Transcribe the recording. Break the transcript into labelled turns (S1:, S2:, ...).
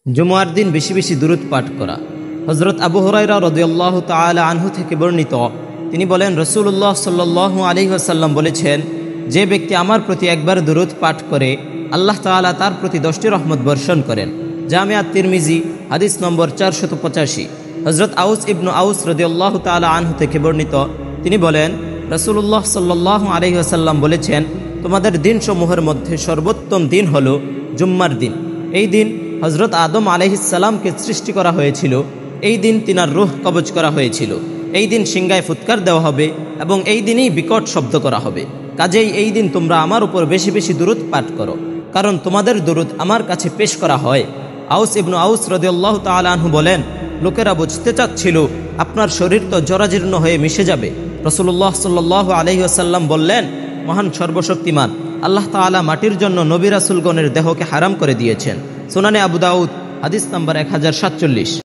S1: জুমার দিন বেশি বেশি দুরূদ পাঠ করা। হযরত আবু হুরায়রা রাদিয়াল্লাহু তাআলা আনহু থেকে বর্ণিত, তিনি বলেন, রাসূলুল্লাহ সাল্লাল্লাহু আলাইহি ওয়াসাল্লাম বলেছেন, যে ব্যক্তি আমার প্রতি একবার দুরূদ পাঠ করে আল্লাহ তাআলা তার প্রতি 10টি রহমত বর্ষণ করেন। জামিআত তিরমিজি হাদিস নম্বর 485। হযরত আউস ইবনু আউস রাদিয়াল্লাহু তাআলা আনহু থেকে বর্ণিত, তিনি বলেন, রাসূলুল্লাহ সাল্লাল্লাহু আলাইহি ওয়াসাল্লাম বলেছেন, তোমাদের দিনসমূহের মধ্যে সর্বোত্তম দিন হলো জুম্মার দিন। এই দিন হযরত আদম আলাইহিস সালামকে সৃষ্টি করা হয়েছিল। এই দিন তিনার রূহ কবজ করা হয়েছিল। এই দিন সিংহায় ফুৎকার দেওয়া হবে এবং এই দিনেই বিকট শব্দ করা হবে। কাজেই এই দিন তোমরা আমার উপর বেশি বেশি দুরূদ পাঠ করো, কারণ তোমাদের দুরূদ আমার কাছে পেশ করা হয়। আউস ইবনু আউস রাদিয়াল্লাহু তাআলা আনহু বলেন, লোকেরা বুঝতে চাচ্ছিল আপনার শরীর তো জরাজীর্ণ হয়ে মিশে যাবে। রাসূলুল্লাহ সাল্লাল্লাহু আলাইহি ওয়াসাল্লাম বললেন, মহান সর্বশক্তিমান আল্লাহ তাআলা মাটির জন্য নবী রাসূলগণের দেহকে হারাম করে দিয়েছেন। সুনানে আবু দাউদ হাদিস নাম্বার 1047।